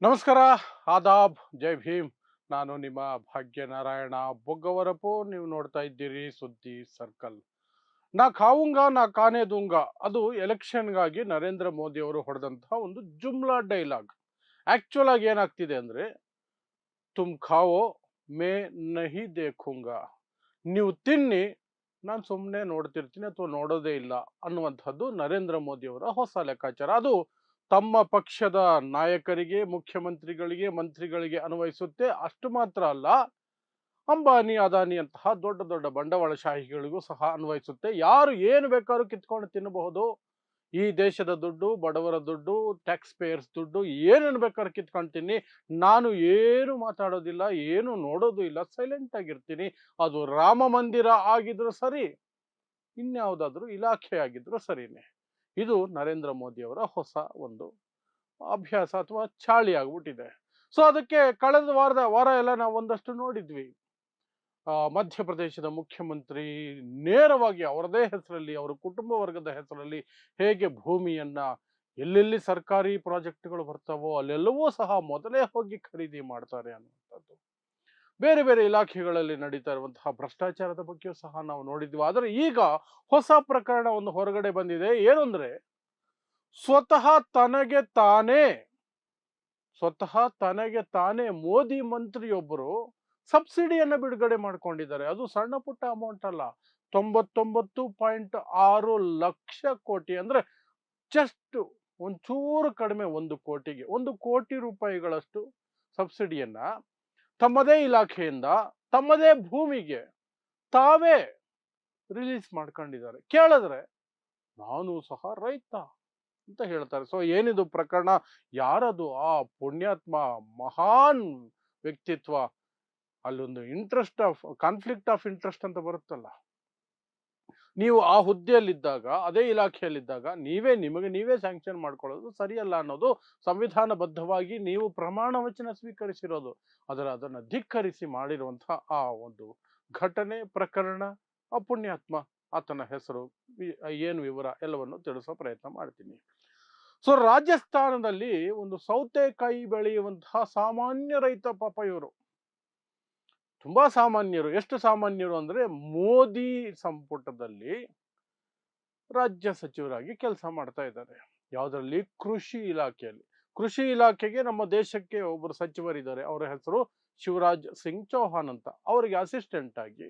ನಮಸ್ಕಾರ, ಆದಾಬ್, ಜೈ ಭೀಮ್. ನಾನು ನಿಮ್ಮ ಭಾಗ್ಯನಾರಾಯಣ ಬೊಗ್ಗವರಪು. ನೀವು ನೋಡ್ತಾ ಇದ್ದೀರಿ ಸುದ್ದಿ ಸರ್ಕಲ್. ನಾ ಖಾವುಂಗ ನಾ ಕಾನೆ ದೂಂಗ, ಅದು ಎಲೆಕ್ಷನ್ಗಾಗಿ ನರೇಂದ್ರ ಮೋದಿ ಅವರು ಹೊಡೆದಂತಹ ಒಂದು ಜುಮ್ಲಾ ಡೈಲಾಗ್. ಆಕ್ಚುಲ್ ಆಗಿ ಏನಾಗ್ತಿದೆ ಅಂದ್ರೆ, ತುಮ್ ಖಾವೋ ಮೇ ನಹಿ ದೇಖುಂಗ, ನೀವು ತಿನ್ನಿ, ನಾನು ಸುಮ್ಮನೆ ನೋಡ್ತಿರ್ತೀನಿ ಅಥವಾ ನೋಡೋದೇ ಇಲ್ಲ ಅನ್ನುವಂಥದ್ದು ನರೇಂದ್ರ ಮೋದಿ ಅವರ ಹೊಸ ಲೆಕ್ಕಾಚಾರ. ಅದು ತಮ್ಮ ಪಕ್ಷದ ನಾಯಕರಿಗೆ, ಮುಖ್ಯಮಂತ್ರಿಗಳಿಗೆ, ಮಂತ್ರಿಗಳಿಗೆ ಅನ್ವಯಿಸುತ್ತೆ. ಅಷ್ಟು ಮಾತ್ರ ಅಲ್ಲ, ಅಂಬಾನಿ, ಅದಾನಿ ಅಂತಹ ದೊಡ್ಡ ದೊಡ್ಡ ಬಂಡವಾಳಶಾಹಿಗಳಿಗೂ ಸಹ ಅನ್ವಯಿಸುತ್ತೆ. ಯಾರು ಏನು ಬೇಕಾದ್ರೂ ಕಿತ್ಕೊಂಡು ತಿನ್ನಬಹುದು. ಈ ದೇಶದ ದುಡ್ಡು, ಬಡವರ ದುಡ್ಡು, ಟ್ಯಾಕ್ಸ್ ಪೇಯರ್ಸ್ ದುಡ್ಡು, ಏನೇನು ಬೇಕಾದ್ರೂ ಕಿತ್ಕೊಂತೀನಿ, ನಾನು ಏನು ಮಾತಾಡೋದಿಲ್ಲ, ಏನು ನೋಡೋದು ಇಲ್ಲ, ಸೈಲೆಂಟ್ ಆಗಿರ್ತೀನಿ. ಅದು ರಾಮ ಮಂದಿರ ಆಗಿದ್ರು ಸರಿ, ಇನ್ಯಾವುದಾದ್ರೂ ಇಲಾಖೆ ಆಗಿದ್ರು ಸರಿನೇ. ಇದು ನರೇಂದ್ರ ಮೋದಿ ಅವರ ಹೊಸ ಒಂದು ಅಭ್ಯಾಸ ಅಥವಾ ಚಾಳಿ ಆಗ್ಬಿಟ್ಟಿದೆ. ಸೊ ಅದಕ್ಕೆ ಕಳೆದ ವಾರ ಎಲ್ಲ ನಾವು ಒಂದಷ್ಟು ನೋಡಿದ್ವಿ. ಮಧ್ಯಪ್ರದೇಶದ ಮುಖ್ಯಮಂತ್ರಿ ನೇರವಾಗಿ ಅವರದೇ ಹೆಸರಲ್ಲಿ, ಅವರ ಕುಟುಂಬ ವರ್ಗದ ಹೆಸರಲ್ಲಿ ಹೇಗೆ ಭೂಮಿಯನ್ನ, ಎಲ್ಲೆಲ್ಲಿ ಸರ್ಕಾರಿ ಪ್ರಾಜೆಕ್ಟ್ಗಳು ಬರ್ತಾವೋ ಅಲ್ಲೆಲ್ಲವೂ ಸಹ ಮೊದಲೇ ಹೋಗಿ ಖರೀದಿ ಮಾಡ್ತಾರೆ ಅನ್ನುವಂಥದ್ದು. ಬೇರೆ ಬೇರೆ ಇಲಾಖೆಗಳಲ್ಲಿ ನಡೀತಾ ಇರುವಂತಹ ಭ್ರಷ್ಟಾಚಾರದ ಬಗ್ಗೆಯೂ ಸಹ ನಾವು ನೋಡಿದ್ವಿ. ಆದರೆ ಈಗ ಹೊಸ ಪ್ರಕರಣ ಒಂದು ಹೊರಗಡೆ ಬಂದಿದೆ. ಏನಂದ್ರೆ, ಸ್ವತಃ ತನಗೆ ತಾನೇ ಸ್ವತಃ ತನಗೆ ತಾನೇ ಮೋದಿ ಮಂತ್ರಿಯೊಬ್ಬರು ಸಬ್ಸಿಡಿಯನ್ನು ಬಿಡುಗಡೆ ಮಾಡ್ಕೊಂಡಿದ್ದಾರೆ. ಅದು ಸಣ್ಣ ಪುಟ್ಟ ಅಮೌಂಟ್ ಅಲ್ಲ. 99.6 ಲಕ್ಷ ಕೋಟಿ, ಅಂದ್ರೆ ಜಸ್ಟ್ ಒಂಚೂರು ಕಡಿಮೆ, 1 ಕೋಟಿಗೆ 1 ಕೋಟಿ ರೂಪಾಯಿಗಳಷ್ಟು ಸಬ್ಸಿಡಿಯನ್ನ ತಮ್ಮದೇ ಇಲಾಖೆಯಿಂದ ತಮ್ಮದೇ ಭೂಮಿಗೆ ತಾವೇ ರಿಲೀಸ್ ಮಾಡ್ಕೊಂಡಿದ್ದಾರೆ. ಕೇಳಿದ್ರೆ ನಾನು ಸಹ ರೈತ ಅಂತ ಹೇಳ್ತಾರೆ. ಸೊ ಏನಿದು ಪ್ರಕರಣ? ಯಾರದು ಆ ಪುಣ್ಯಾತ್ಮ, ಮಹಾನ್ ವ್ಯಕ್ತಿತ್ವ? ಅಲ್ಲೊಂದು ಕಾನ್ಫ್ಲಿಕ್ಟ್ ಆಫ್ ಇಂಟ್ರೆಸ್ಟ್ ಅಂತ ಬರುತ್ತಲ್ಲ. ನೀವು ಆ ಹುದ್ದೆಯಲ್ಲಿದ್ದಾಗ, ಅದೇ ಇಲಾಖೆಯಲ್ಲಿದ್ದಾಗ ನಿಮಗೆ ನೀವೇ ಸ್ಯಾಂಕ್ಷನ್ ಮಾಡ್ಕೊಳ್ಳೋದು ಸರಿಯಲ್ಲ ಅನ್ನೋದು ಸಂವಿಧಾನಬದ್ಧವಾಗಿ ನೀವು ಪ್ರಮಾಣ ವಚನ ಸ್ವೀಕರಿಸಿರೋದು. ಅದನ್ನು ಧಿಕ್ಕರಿಸಿ ಮಾಡಿರುವಂತಹ ಆ ಒಂದು ಘಟನೆ, ಪ್ರಕರಣ, ಆ ಪುಣ್ಯಾತ್ಮ, ಆತನ ಹೆಸರು, ಏನು ವಿವರ ಎಲ್ಲವನ್ನು ತಿಳಿಸೋ ಪ್ರಯತ್ನ ಮಾಡ್ತೀನಿ. ಸೊ ರಾಜಸ್ಥಾನದಲ್ಲಿ ಒಂದು ಸೌತೆಕಾಯಿ ಬೆಳೆಯುವಂತಹ ಸಾಮಾನ್ಯ ರೈತ, ಪಾಪ ಇವರು ತುಂಬಾ ಸಾಮಾನ್ಯರು. ಎಷ್ಟು ಸಾಮಾನ್ಯರು ಅಂದ್ರೆ, ಮೋದಿ ಸಂಪುಟದಲ್ಲಿ ರಾಜ್ಯ ಸಚಿವರಾಗಿ ಕೆಲಸ ಮಾಡ್ತಾ ಇದ್ದಾರೆ. ಯಾವುದರಲ್ಲಿ? ಕೃಷಿ ಇಲಾಖೆಯಲ್ಲಿ. ಕೃಷಿ ಇಲಾಖೆಗೆ ನಮ್ಮ ದೇಶಕ್ಕೆ ಒಬ್ಬರು ಸಚಿವರಿದ್ದಾರೆ. ಅವರ ಹೆಸರು ಶಿವರಾಜ್ ಸಿಂಗ್ ಚೌಹಾಣ್ ಅಂತ. ಅವರಿಗೆ ಅಸಿಸ್ಟೆಂಟ್ ಆಗಿ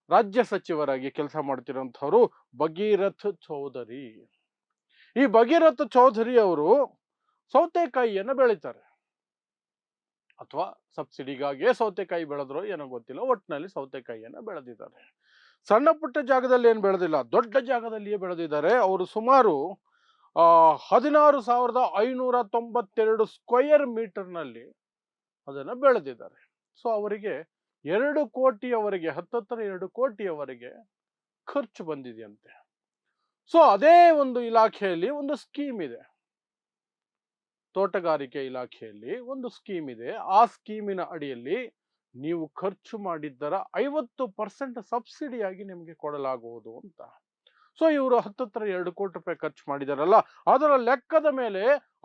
ರಾಜ್ಯ ಸಚಿವರಾಗಿ ಕೆಲಸ ಮಾಡ್ತಿರೋಂಥವ್ರು ಭಗೀರಥ್ ಚೌಧರಿ. ಈ ಭಗೀರಥ್ ಚೌಧರಿ ಅವರು ಸೌತೆಕಾಯಿಯನ್ನು ಬೆಳೀತಾರೆ. ಅಥವಾ ಸಬ್ಸಿಡಿಗಾಗಿಯೇ ಸೌತೆಕಾಯಿ ಬೆಳೆದ್ರು ಏನೋ ಗೊತ್ತಿಲ್ಲ, ಒಟ್ಟಿನಲ್ಲಿ ಸೌತೆಕಾಯಿಯನ್ನು ಬೆಳೆದಿದ್ದಾರೆ. ಸಣ್ಣ ಪುಟ್ಟ ಜಾಗದಲ್ಲಿ ಏನು ಬೆಳೆದಿಲ್ಲ, ದೊಡ್ಡ ಜಾಗದಲ್ಲಿಯೇ ಬೆಳೆದಿದ್ದಾರೆ. ಅವರು ಸುಮಾರು 16,592 ಸ್ಕ್ವಯರ್ ಮೀಟರ್ನಲ್ಲಿ ಅದನ್ನು ಬೆಳೆದಿದ್ದಾರೆ. ಸೊ ಅವರಿಗೆ 2 ಕೋಟಿಯವರೆಗೆ, ಹತ್ತತ್ರ 2 ಕೋಟಿಯವರೆಗೆ ಖರ್ಚು ಬಂದಿದೆಯಂತೆ. ಸೊ ಅದೇ ಒಂದು ಇಲಾಖೆಯಲ್ಲಿ ಒಂದು ಸ್ಕೀಮ್ ಇದೆ, ತೋಟಗಾರಿಕೆ ಇಲಾಖೆಯಲ್ಲಿ ಒಂದು ಸ್ಕೀಮ್ ಇದೆ. ಆ ಸ್ಕೀಮಿನ ಅಡಿಯಲ್ಲಿ ನೀವು ಖರ್ಚು ಮಾಡಿದ್ದರ 50% ಸಬ್ಸಿಡಿಯಾಗಿ ನಿಮಗೆ ಕೊಡಲಾಗುವುದು ಅಂತ. ಸೊ ಇವರು ಹತ್ತತ್ರ 2 ಕೋಟಿ ರೂಪಾಯಿ ಖರ್ಚು ಮಾಡಿದಾರಲ್ಲ, ಅದರ ಲೆಕ್ಕದ ಮೇಲೆ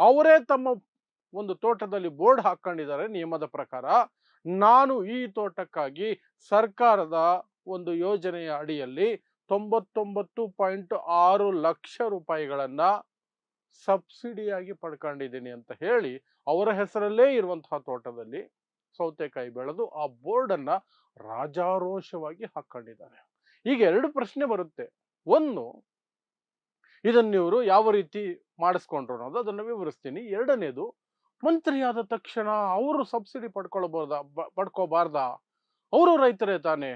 ಅವರೇ ತಮ್ಮ ಒಂದು ತೋಟದಲ್ಲಿ ಬೋರ್ಡ್ ಹಾಕೊಂಡಿದ್ದಾರೆ. ನಿಯಮದ ಪ್ರಕಾರ ನಾನು ಈ ತೋಟಕ್ಕಾಗಿ ಸರ್ಕಾರದ ಒಂದು ಯೋಜನೆಯ ಅಡಿಯಲ್ಲಿ 99.6 ಲಕ್ಷ ರೂಪಾಯಿಗಳನ್ನ ಸಬ್ಸಿಡಿಯಾಗಿ ಪಡ್ಕೊಂಡಿದ್ದೀನಿ ಅಂತ ಹೇಳಿ, ಅವರ ಹೆಸರಲ್ಲೇ ಇರುವಂತಹ ತೋಟದಲ್ಲಿ ಸೌತೆಕಾಯಿ ಬೆಳೆದು ಆ ಬೋರ್ಡ್ ಅನ್ನ ರಾಜಾರೋಷವಾಗಿ ಹಾಕೊಂಡಿದ್ದಾರೆ. ಈಗ 2 ಪ್ರಶ್ನೆ ಬರುತ್ತೆ. ಒಂದು, ಇದನ್ನ ಇವರು ಯಾವ ರೀತಿ ಮಾಡಿಸ್ಕೊಂಡ್ರು ಅನ್ನೋದು ಅದನ್ನು ವಿವರಿಸ್ತೀನಿ. ಎರಡನೇದು, ಮಂತ್ರಿಯಾದ ತಕ್ಷಣ ಅವರು ಸಬ್ಸಿಡಿ ಪಡ್ಕೋಬಾರ್ದಾ? ಅವರು ರೈತರೇ ತಾನೆ.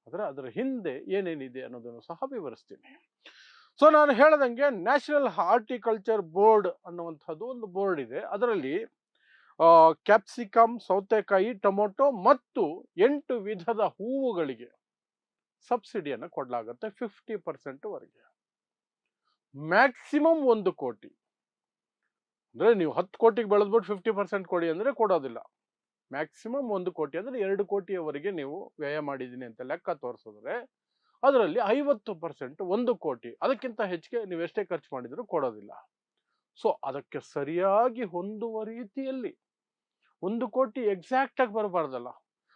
ಆದ್ರೆ ಅದರ ಹಿಂದೆ ಏನೇನಿದೆ ಅನ್ನೋದನ್ನು ಸಹ ವಿವರಿಸ್ತೀನಿ. ಸೊ ನಾನು ಹೇಳದಂಗೆ, ನ್ಯಾಷನಲ್ ಹಾರ್ಟಿಕಲ್ಚರ್ ಬೋರ್ಡ್ ಅನ್ನುವಂಥದ್ದು ಒಂದು ಬೋರ್ಡ್ ಇದೆ. ಅದರಲ್ಲಿ ಕ್ಯಾಪ್ಸಿಕಮ್, ಸೌತೆಕಾಯಿ, ಟೊಮೊಟೊ ಮತ್ತು 8 ವಿಧದ ಹೂವುಗಳಿಗೆ ಸಬ್ಸಿಡಿಯನ್ನು ಕೊಡಲಾಗುತ್ತೆ 50% ವರೆಗೆ. ಮ್ಯಾಕ್ಸಿಮಮ್ 1 ಕೋಟಿ. ಅಂದ್ರೆ ನೀವು 10 ಕೋಟಿಗೆ ಬೆಳೆದ್ಬಿಟ್ಟು 50% ಕೊಡಿ ಅಂದ್ರೆ ಕೊಡೋದಿಲ್ಲ. ಮ್ಯಾಕ್ಸಿಮಮ್ 1 ಕೋಟಿ ಅಂದ್ರೆ 2 ಕೋಟಿಯವರೆಗೆ ನೀವು ವ್ಯಯ ಮಾಡಿದ್ದೀನಿ ಅಂತ ಲೆಕ್ಕ ತೋರಿಸಿದ್ರೆ, ಅದರಲ್ಲಿ 50% 1 ಕೋಟಿ, ಅದಕ್ಕಿಂತ ಹೆಚ್ಚಿಗೆ ನೀವು ಎಷ್ಟೇ ಖರ್ಚು ಮಾಡಿದ್ರು ಕೊಡೋದಿಲ್ಲ. ಸೊ ಅದಕ್ಕೆ ಸರಿಯಾಗಿ ಹೊಂದುವ ರೀತಿಯಲ್ಲಿ 1 ಕೋಟಿ ಎಕ್ಸಾಕ್ಟ್ ಆಗಿ ಬರಬಾರ್ದಲ್ಲ,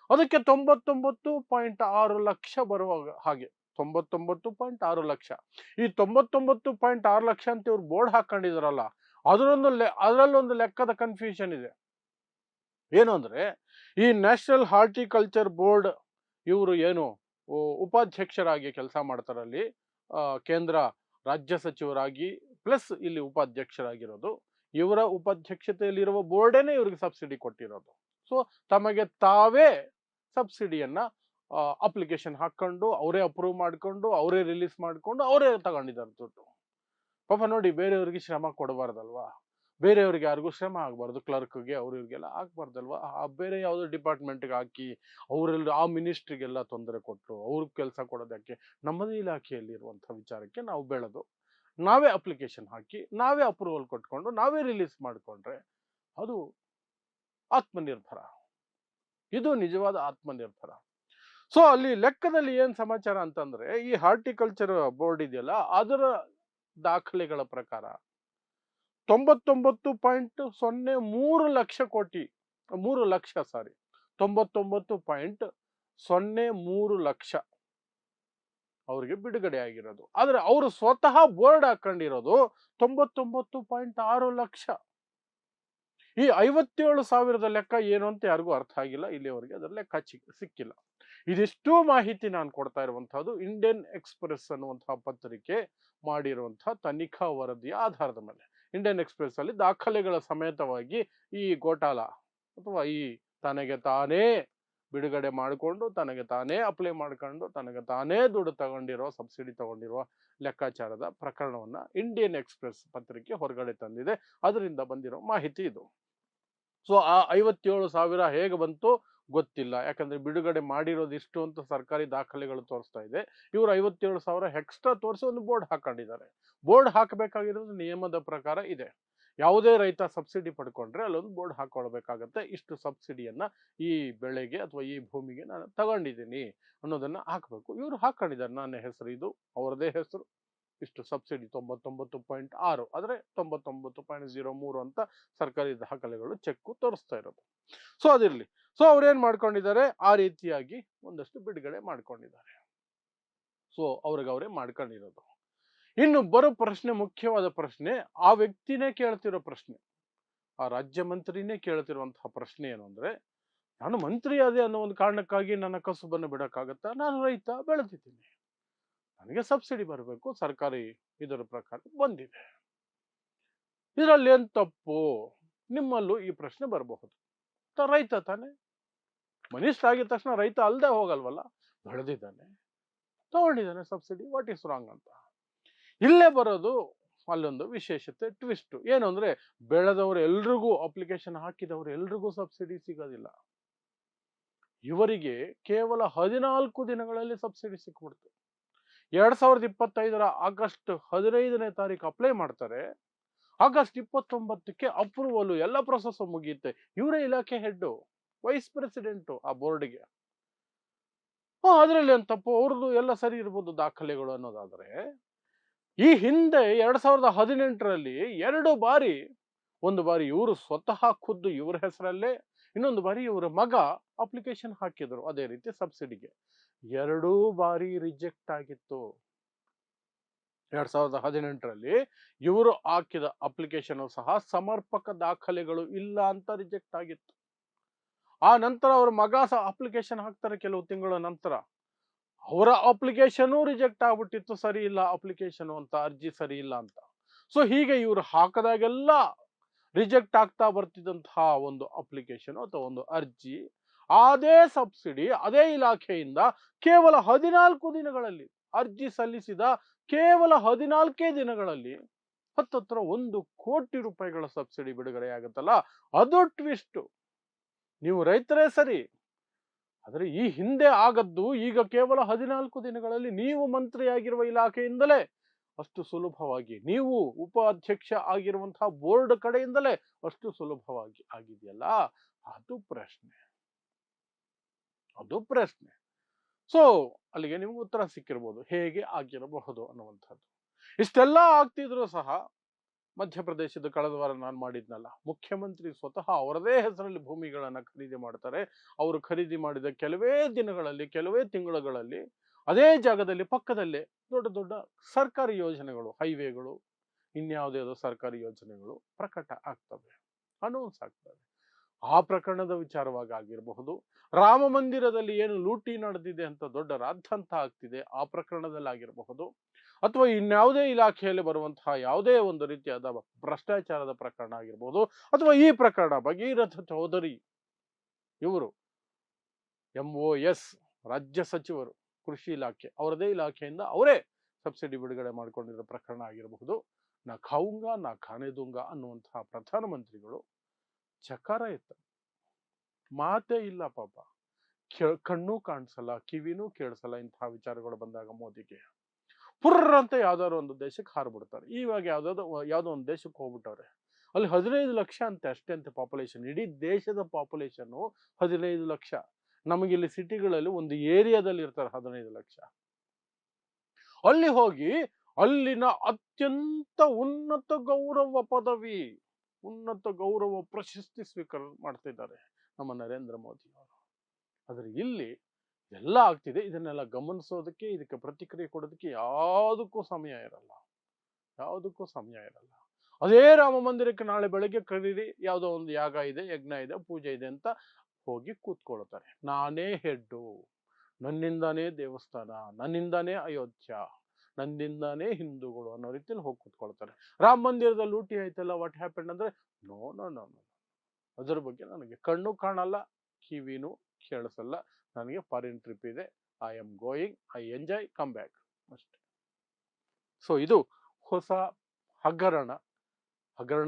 ಅದಕ್ಕೆ 99.6 ಲಕ್ಷ ಬರುವ ಹಾಗೆ. 99.6 ಲಕ್ಷ. ಈ 99.6 ಲಕ್ಷ ಅಂತ ಇವ್ರು ಬೋರ್ಡ್ ಹಾಕೊಂಡಿದಾರಲ್ಲ, ಅದರಲ್ಲೊಂದು ಲೆಕ್ಕದ ಕನ್ಫ್ಯೂಷನ್ ಇದೆ. ಏನು ಅಂದ್ರೆ, ಈ ನ್ಯಾಷನಲ್ ಹಾರ್ಟಿಕಲ್ಚರ್ ಬೋರ್ಡ್ ಇವರು ಏನು ಉಪಾಧ್ಯಕ್ಷರಾಗಿ ಕೆಲಸ ಮಾಡ್ತಾರಲ್ಲಿ, ಕೇಂದ್ರ ರಾಜ್ಯ ಸಚಿವರಾಗಿ ಪ್ಲಸ್ ಇಲ್ಲಿ ಉಪಾಧ್ಯಕ್ಷರಾಗಿರೋದು, ಇವರ ಉಪಾಧ್ಯಕ್ಷತೆಯಲ್ಲಿರುವ ಬೋರ್ಡೇನೆ ಇವ್ರಿಗೆ ಸಬ್ಸಿಡಿ ಕೊಟ್ಟಿರೋದು. ಸೊ ತಮಗೆ ತಾವೇ ಸಬ್ಸಿಡಿಯನ್ನ ಅಪ್ಲಿಕೇಶನ್ ಹಾಕೊಂಡು ಅವರೇ ಅಪ್ರೂವ್ ಮಾಡ್ಕೊಂಡು ಅವರೇ ರಿಲೀಸ್ ಮಾಡ್ಕೊಂಡು ಅವರೇ ತಗೊಂಡಿದ್ದಾರೆ ದುಡ್ಡು. ಪಾಪ ನೋಡಿ, ಬೇರೆಯವ್ರಿಗೆ ಶ್ರಮ ಕೊಡಬಾರ್ದಲ್ವಾ, ಬೇರೆಯವ್ರಿಗೆ ಯಾರಿಗೂ ಶ್ರಮ ಆಗ್ಬಾರ್ದು, ಕ್ಲರ್ಕ್ಗೆ ಇವ್ರಿಗೆಲ್ಲ ಆಗ್ಬಾರ್ದಲ್ವಾ. ಬೇರೆ ಯಾವುದೋ ಡಿಪಾರ್ಟ್ಮೆಂಟ್ಗೆ ಹಾಕಿ ಅವರೆಲ್ಲ ಆ ಮಿನಿಸ್ಟ್ರಿಗೆಲ್ಲ ತೊಂದರೆ ಕೊಟ್ಟು ಅವ್ರಿಗೆ ಕೆಲಸ ಕೊಡೋದಕ್ಕೆ, ನಮ್ಮದೇ ಇಲಾಖೆಯಲ್ಲಿ ಇರುವಂಥ ವಿಚಾರಕ್ಕೆ ನಾವು ಬೆಳೆದು ನಾವೇ ಅಪ್ಲಿಕೇಶನ್ ಹಾಕಿ ನಾವೇ ಅಪ್ರೂವಲ್ ಕೊಟ್ಕೊಂಡು ನಾವೇ ರಿಲೀಸ್ ಮಾಡಿಕೊಂಡ್ರೆ ಅದು ಆತ್ಮನಿರ್ಭರ. ಇದು ನಿಜವಾದ ಆತ್ಮನಿರ್ಭರ. ಸೊ ಅಲ್ಲಿ ಲೆಕ್ಕದಲ್ಲಿ ಏನ್ ಸಮಾಚಾರ ಅಂತಂದ್ರೆ, ಈ ಹಾರ್ಟಿಕಲ್ಚರ್ ಬೋರ್ಡ್ ಇದೆಯಲ್ಲ, ಅದರ ದಾಖಲೆಗಳ ಪ್ರಕಾರ 99.03 ಲಕ್ಷ ಅವ್ರಿಗೆ ಬಿಡುಗಡೆ ಆಗಿರೋದು. ಆದ್ರೆ ಅವರು ಸ್ವತಃ ಬೋರ್ಡ್ ಹಾಕೊಂಡಿರೋದು 99.6 ಲಕ್ಷ. ಈ 57,000ದ ಲೆಕ್ಕ ಏನು ಅಂತ ಯಾರಿಗೂ ಅರ್ಥ ಆಗಿಲ್ಲ ಇಲ್ಲಿವರೆಗೆ, ಅದರ ಲೆಕ್ಕ ಸಿಕ್ಕಿಲ್ಲ. ಇದಿಷ್ಟು ಮಾಹಿತಿ ನಾನು ಕೊಡ್ತಾ ಇರುವಂತಹದ್ದು ಇಂಡಿಯನ್ ಎಕ್ಸ್‌ಪ್ರೆಸ್ ಅನ್ನುವಂತಹ ಪತ್ರಿಕೆ ಮಾಡಿರುವಂತಹ ತನಿಖಾ ವರದಿಯ ಆಧಾರದ ಮೇಲೆ. ಇಂಡಿಯನ್ ಎಕ್ಸ್‌ಪ್ರೆಸ್ ಅಲ್ಲಿ ದಾಖಲೆಗಳ ಸಮೇತವಾಗಿ ಈ ಗೋಟಾಲ ಅಥವಾ ಈ ತನಗೆ ತಾನೇ ಬಿಡುಗಡೆ ಮಾಡಿಕೊಂಡು ತನಗೆ ತಾನೇ ಅಪ್ಲೈ ಮಾಡ್ಕೊಂಡು ತನಗೆ ತಾನೇ ದುಡ್ಡು ತಗೊಂಡಿರೋ, ಸಬ್ಸಿಡಿ ತಗೊಂಡಿರುವ ಲೆಕ್ಕಾಚಾರದ ಪ್ರಕರಣವನ್ನ ಇಂಡಿಯನ್ ಎಕ್ಸ್‌ಪ್ರೆಸ್ ಪತ್ರಿಕೆ ಹೊರಗಡೆ ತಂದಿದೆ. ಅದರಿಂದ ಬಂದಿರೋ ಮಾಹಿತಿ ಇದು. ಸೊ ಆ 57,000 ಹೇಗೆ ಬಂತು ಗೊತ್ತಿಲ್ಲ, ಯಾಕಂದ್ರೆ ಬಿಡುಗಡೆ ಮಾಡಿರೋದು ಇಷ್ಟು ಅಂತ ಸರ್ಕಾರಿ ದಾಖಲೆಗಳು ತೋರಿಸ್ತಾ ಇದೆ. ಇವರು 57,000 ಎಕ್ಸ್ಟ್ರಾ ತೋರಿಸಿ ಒಂದು ಬೋರ್ಡ್ ಹಾಕೊಂಡಿದ್ದಾರೆ. ಬೋರ್ಡ್ ಹಾಕಬೇಕಾಗಿರೋದು ನಿಯಮದ ಪ್ರಕಾರ ಇದೆ. ಯಾವುದೇ ರೈತ ಸಬ್ಸಿಡಿ ಪಡ್ಕೊಂಡ್ರೆ ಅಲ್ಲೊಂದು ಬೋರ್ಡ್ ಹಾಕೊಳ್ಬೇಕಾಗತ್ತೆ, ಇಷ್ಟು ಸಬ್ಸಿಡಿಯನ್ನ ಈ ಬೆಳೆಗೆ ಅಥವಾ ಈ ಭೂಮಿಗೆ ನಾನು ತಗೊಂಡಿದ್ದೀನಿ ಅನ್ನೋದನ್ನ ಹಾಕಬೇಕು. ಇವರು ಹಾಕೊಂಡಿದ್ದಾರೆ, ನನ್ನ ಹೆಸರು ಇದು, ಅವರದೇ ಹೆಸರು, ಇಷ್ಟು ಸಬ್ಸಿಡಿ 99.6 ಆದ್ರೆ 99.03 ಅಂತ ಸರ್ಕಾರಿ ದಾಖಲೆಗಳು ಚೆಕ್ ತೋರಿಸ್ತಾ ಇರೋದು. ಸೊ ಅದಿರ್ಲಿ. ಸೊ ಅವ್ರೇನ್ ಮಾಡ್ಕೊಂಡಿದ್ದಾರೆ, ಆ ರೀತಿಯಾಗಿ ಒಂದಷ್ಟು ಬಿಡುಗಡೆ ಮಾಡ್ಕೊಂಡಿದ್ದಾರೆ. ಸೊ ಅವ್ರಿಗೆ ಅವರೇ ಮಾಡ್ಕೊಂಡಿರೋದು. ಇನ್ನು ಬರೋ ಪ್ರಶ್ನೆ, ಮುಖ್ಯವಾದ ಪ್ರಶ್ನೆ, ಆ ವ್ಯಕ್ತಿನೇ ಕೇಳ್ತಿರೋ ಪ್ರಶ್ನೆ, ಆ ರಾಜ್ಯ ಮಂತ್ರಿನೇ ಕೇಳ್ತಿರುವಂತಹ ಪ್ರಶ್ನೆ ಏನು ಅಂದ್ರೆ, ನಾನು ಮಂತ್ರಿ ಅದೇ ಅನ್ನೋ ಒಂದು ಕಾರಣಕ್ಕಾಗಿ ನನ್ನ ಕಸುಬನ್ನು ಬಿಡಕ್ಕಾಗತ್ತಾ? ನಾನು ರೈತ, ಬೆಳೆದಿದ್ದೀನಿ, ನನಗೆ ಸಬ್ಸಿಡಿ ಬರಬೇಕು, ಸರ್ಕಾರಿ ಇದರ ಪ್ರಕಾರ ಬಂದಿದೆ, ಇದರಲ್ಲಿ ಏನ್ ತಪ್ಪು? ನಿಮ್ಮಲ್ಲೂ ಈ ಪ್ರಶ್ನೆ ಬರಬಹುದು. ರೈತ ತಾನೆ, ಮಿನಿಸ್ಟರ್ ಆಗಿದ ತಕ್ಷಣ ರೈತ ಅಲ್ಲದೆ ಹೋಗಲ್ವಲ್ಲ, ಬೆಳೆದಿದ್ದಾನೆ, ತಗೊಂಡಿದ್ದಾನೆ ಸಬ್ಸಿಡಿ, ವಾಟ್ ಇಸ್ ರಾಂಗ್ ಅಂತ. ಇಲ್ಲೇ ಬರೋದು ಅಲ್ಲೊಂದು ವಿಶೇಷತೆ, ಟ್ವಿಸ್ಟ್ ಏನು ಅಂದ್ರೆ, ಬೆಳೆದವರು ಎಲ್ರಿಗೂ, ಅಪ್ಲಿಕೇಶನ್ ಹಾಕಿದವರು ಎಲ್ರಿಗೂ ಸಬ್ಸಿಡಿ ಸಿಗೋದಿಲ್ಲ. ಇವರಿಗೆ ಕೇವಲ 14 ದಿನಗಳಲ್ಲಿ ಸಬ್ಸಿಡಿ ಸಿಕ್ಬಿಡ್ತು. 2025 ಆಗಸ್ಟ್ 15ನೇ ತಾರೀಕು ಅಪ್ಲೈ ಮಾಡ್ತಾರೆ, ಆಗಸ್ಟ್ 29ಕ್ಕೆ ಅಪ್ರೂವಲ್ ಎಲ್ಲ ಪ್ರೊಸೆಸ್ ಮುಗಿಯುತ್ತೆ. ಇವರೇ ಇಲಾಖೆ ಹೆಡ್, ವೈಸ್ ಪ್ರೆಸಿಡೆಂಟ್ ಆ ಬೋರ್ಡ್ಗೆ. ಅದ್ರಲ್ಲಿ ಏನ್ ತಪ್ಪು? ಅವ್ರದ್ದು ಎಲ್ಲ ಸರಿ ಇರ್ಬೋದು ದಾಖಲೆಗಳು ಅನ್ನೋದಾದ್ರೆ, ಈ ಹಿಂದೆ 2018ರಲ್ಲಿ 2 ಬಾರಿ, ಒಂದು ಬಾರಿ ಇವರು ಸ್ವತಃ ಖುದ್ದು ಇವರ ಹೆಸರಲ್ಲೇ, ಇನ್ನೊಂದು ಬಾರಿ ಇವರ ಮಗ ಅಪ್ಲಿಕೇಶನ್ ಹಾಕಿದ್ರು ಅದೇ ರೀತಿ ಸಬ್ಸಿಡಿಗೆ. 2 ಬಾರಿ ರಿಜೆಕ್ಟ್ ಆಗಿತ್ತು. 2018ರಲ್ಲಿ ಇವರು ಹಾಕಿದ ಅಪ್ಲಿಕೇಶನ್ ಸಹ ಸಮರ್ಪಕ ದಾಖಲೆಗಳು ಇಲ್ಲ ಅಂತ ರಿಜೆಕ್ಟ್ ಆಗಿತ್ತು. ಆ ನಂತರ ಅವ್ರ ಮಗ ಸಹ ಅಪ್ಲಿಕೇಶನ್ ಹಾಕ್ತಾರೆ ಕೆಲವು ತಿಂಗಳ ನಂತರ, ಅವರ ಅಪ್ಲಿಕೇಶನ್ ರಿಜೆಕ್ಟ್ ಆಗ್ಬಿಟ್ಟಿತ್ತು, ಸರಿ ಇಲ್ಲ ಅಪ್ಲಿಕೇಶನ್ ಅಂತ, ಅರ್ಜಿ ಸರಿ ಇಲ್ಲ ಅಂತ. ಸೊ ಹೀಗೆ ಇವರು ಹಾಕದಾಗೆಲ್ಲ ರಿಜೆಕ್ಟ್ ಆಗ್ತಾ ಬರ್ತಿದ್ದಂತಹ ಒಂದು ಅಪ್ಲಿಕೇಶನ್ ಅಥವಾ ಒಂದು ಅರ್ಜಿ, ಅದೇ ಸಬ್ಸಿಡಿ ಅದೇ ಇಲಾಖೆಯಿಂದ ಕೇವಲ 14 ದಿನಗಳಲ್ಲಿ, ಅರ್ಜಿ ಸಲ್ಲಿಸಿದ ಕೇವಲ 14 ದಿನಗಳಲ್ಲಿ ಹತ್ತತ್ರ 1 ಕೋಟಿ ರೂಪಾಯಿಗಳ ಸಬ್ಸಿಡಿ ಬಿಡುಗಡೆ ಆಗುತ್ತಲ್ಲ, ಅದು ಟ್ವಿಸ್ಟ್. ನೀವು ರೈತರೇ ಸರಿ, ಆದರೆ ಈ ಹಿಂದೆ ಆಗದ್ದು ಈಗ ಕೇವಲ 14 ದಿನಗಳಲ್ಲಿ ನೀವು ಮಂತ್ರಿಯಾಗಿರುವ ಇಲಾಖೆಯಿಂದಲೇ ಅಷ್ಟು ಸುಲಭವಾಗಿ, ನೀವು ಉಪಾಧ್ಯಕ್ಷ ಆಗಿರುವಂತಹ ಬೋರ್ಡ್ ಕಡೆಯಿಂದಲೇ ಅಷ್ಟು ಸುಲಭವಾಗಿ ಆಗಿದೆಯಲ್ಲ, ಅದು ಪ್ರಶ್ನೆ, ಅದು ಪ್ರಶ್ನೆ. ಸೊ ಅಲ್ಲಿಗೆ ನಿಮ್ಗೆ ಉತ್ತರ ಸಿಕ್ಕಿರ್ಬೋದು ಹೇಗೆ ಆಗಿರಬಹುದು ಅನ್ನುವಂಥದ್ದು. ಇಷ್ಟೆಲ್ಲ ಆಗ್ತಿದ್ರು ಸಹ ಮಧ್ಯಪ್ರದೇಶದ ಕಳೆದ ವಾರ ನಾನು ಮಾಡಿದ್ನಲ್ಲ, ಮುಖ್ಯಮಂತ್ರಿ ಸ್ವತಃ ಅವರದೇ ಹೆಸರಲ್ಲಿ ಭೂಮಿಗಳನ್ನು ಖರೀದಿ ಮಾಡ್ತಾರೆ. ಅವರು ಖರೀದಿ ಮಾಡಿದ ಕೆಲವೇ ದಿನಗಳಲ್ಲಿ, ಕೆಲವೇ ತಿಂಗಳುಗಳಲ್ಲಿ ಅದೇ ಜಾಗದಲ್ಲಿ ಪಕ್ಕದಲ್ಲೇ ದೊಡ್ಡ ದೊಡ್ಡ ಸರ್ಕಾರಿ ಯೋಜನೆಗಳು, ಹೈವೇಗಳು, ಇನ್ಯಾವುದೇ ಸರ್ಕಾರಿ ಯೋಜನೆಗಳು ಪ್ರಕಟ ಆಗ್ತವೆ, ಅನೌನ್ಸ್ ಆಗ್ತವೆ. ಆ ಪ್ರಕರಣದ ವಿಚಾರವಾಗಿ ಆಗಿರಬಹುದು, ರಾಮ ಮಂದಿರದಲ್ಲಿ ಏನು ಲೂಟಿ ನಡೆದಿದೆ ಅಂತ ದೊಡ್ಡ ರಾದ್ಧಾಂತ ಆಗ್ತಿದೆ ಆ ಪ್ರಕರಣದಲ್ಲಿ ಆಗಿರಬಹುದು, ಅಥವಾ ಇನ್ಯಾವುದೇ ಇಲಾಖೆಯಲ್ಲಿ ಬರುವಂತಹ ಯಾವುದೇ ಒಂದು ರೀತಿಯಾದ ಭ್ರಷ್ಟಾಚಾರದ ಪ್ರಕರಣ ಆಗಿರ್ಬೋದು, ಅಥವಾ ಈ ಪ್ರಕರಣ ಭಗೀರಥ ಚೌಧರಿ ಇವರು MOS ರಾಜ್ಯ ಸಚಿವರು ಕೃಷಿ ಇಲಾಖೆ, ಅವರದೇ ಇಲಾಖೆಯಿಂದ ಅವರೇ ಸಬ್ಸಿಡಿ ಬಿಡುಗಡೆ ಮಾಡಿಕೊಂಡಿರೋ ಪ್ರಕರಣ ಆಗಿರಬಹುದು. ನಾ ಖಾವುಂಗಾ ನಾ ಖಾನೆ ದೂಂಗಾ ಅನ್ನುವಂತಹ ಪ್ರಧಾನಮಂತ್ರಿಗಳು ಚಕಾರ ಎತ್ತಾರೆ, ಮಾತೇ ಇಲ್ಲ ಪಾಪ. ಕಣ್ಣು ಕಾಣಿಸಲ್ಲ, ಕಿವಿನೂ ಕೇಳಿಸಲ್ಲ. ಇಂತಹ ವಿಚಾರಗಳು ಬಂದಾಗ ಮೋದಿಗೆ ಪುರ್ರ ಅಂತ ಯಾವ್ದಾದ್ರು ಒಂದು ದೇಶಕ್ಕೆ ಹಾರ್ಬಿಡ್ತಾರೆ. ಇವಾಗ ಯಾವ್ದೋ ಒಂದು ದೇಶಕ್ಕೆ ಹೋಗ್ಬಿಟ್ಟವ್ರೆ, ಅಲ್ಲಿ 15 ಲಕ್ಷ ಅಂತೆ, ಅಷ್ಟೇ ಅಂತೆ ಪಾಪ್ಯುಲೇಷನ್. ಇಡೀ ದೇಶದ ಪಾಪ್ಯುಲೇಷನ್ 15 ಲಕ್ಷ. ನಮಗಿಲ್ಲಿ ಸಿಟಿಗಳಲ್ಲಿ ಒಂದು ಏರಿಯಾದಲ್ಲಿ ಇರ್ತಾರೆ 15 ಲಕ್ಷ. ಅಲ್ಲಿ ಹೋಗಿ ಅಲ್ಲಿನ ಅತ್ಯಂತ ಉನ್ನತ ಗೌರವ ಪದವಿ, ಉನ್ನತ ಗೌರವ ಪ್ರಶಸ್ತಿ ಸ್ವೀಕಾರ ಮಾಡ್ತಿದ್ದಾರೆ ನಮ್ಮ ನರೇಂದ್ರ ಮೋದಿ ಅವರು. ಆದ್ರೆ ಇಲ್ಲಿ ಎಲ್ಲ ಆಗ್ತಿದೆ, ಇದನ್ನೆಲ್ಲ ಗಮನಿಸೋದಕ್ಕೆ, ಇದಕ್ಕೆ ಪ್ರತಿಕ್ರಿಯೆ ಕೊಡೋದಕ್ಕೆ ಯಾವುದಕ್ಕೂ ಸಮಯ ಇರಲ್ಲ, ಯಾವುದಕ್ಕೂ ಸಮಯ ಇರಲ್ಲ. ಅದೇ ರಾಮ ಮಂದಿರಕ್ಕೆ ನಾಳೆ ಬೆಳಗ್ಗೆ ಕರೀರಿ, ಯಾವುದೋ ಒಂದು ಯಾಗ ಇದೆ, ಯಜ್ಞ ಇದೆ, ಪೂಜೆ ಇದೆ ಅಂತ ಹೋಗಿ ಕೂತ್ಕೊಳ್ತಾರೆ. ನಾನೇ ಹೆಡ್ಡು, ನನ್ನಿಂದಾನೇ ದೇವಸ್ಥಾನ, ನನ್ನಿಂದಾನೇ ಅಯೋಧ್ಯ, ನನ್ನಿಂದಾನೇ ಹಿಂದೂಗಳು ಅನ್ನೋ ರೀತಿಯಲ್ಲಿ ಹೋಗಿ ಕೂತ್ಕೊಳ್ತಾರೆ. ರಾಮ ಮಂದಿರದಲ್ಲಿ ಲೂಟಿ ಆಯ್ತಲ್ಲ, ವಾಟ್ ಹ್ಯಾಪನ್ ಅಂದ್ರೆ ನೋ ನೋ ನೋ ನೋ, ಅದ್ರ ಬಗ್ಗೆ ನನಗೆ ಕಣ್ಣು ಕಾಣಲ್ಲ, ಕಿವಿನೂ ಕೇಳಿಸಲ್ಲ. ನನಗೆ ಫಾರಿನ್ ಟ್ರಿಪ್ ಇದೆ, I am going, I enjoy, come back ಅಷ್ಟೇ. ಸೊ ಇದು ಹೊಸ ಹಗರಣ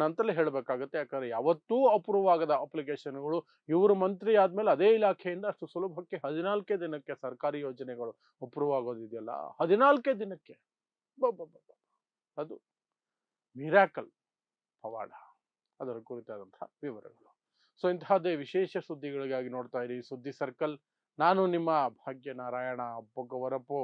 ಅಂತಲೇ ಹೇಳಬೇಕಾಗುತ್ತೆ. ಯಾಕಂದ್ರೆ ಯಾವತ್ತೂ ಅಪ್ರೂವ್ ಆಗದ ಅಪ್ಲಿಕೇಶನ್ಗಳು ಇವರು ಮಂತ್ರಿ ಆದ್ಮೇಲೆ ಅದೇ ಇಲಾಖೆಯಿಂದ ಅಷ್ಟು ಸುಲಭಕ್ಕೆ 14 ದಿನಕ್ಕೆ ಸರ್ಕಾರಿ ಯೋಜನೆಗಳು ಅಪ್ರೂವ್ ಆಗೋದಿದೆಯಲ್ಲ, 14 ದಿನಕ್ಕೆ, ಅದು ಮಿರಾಕಲ್ ಪವಾಡ. ಅದರ ಕುರಿತಾದಂತಹ ವಿವರಗಳು. ಸೊ ಇಂತಹದ್ದೇ ವಿಶೇಷ ಸುದ್ದಿಗಳಿಗಾಗಿ ನೋಡ್ತಾ ಇರಿ ಸುದ್ದಿ ಸರ್ಕಲ್. ನಾನು ನಿಮ್ಮ ಭಾಗ್ಯನಾರಾಯಣ ಬೊಗ್ಗವರಪು.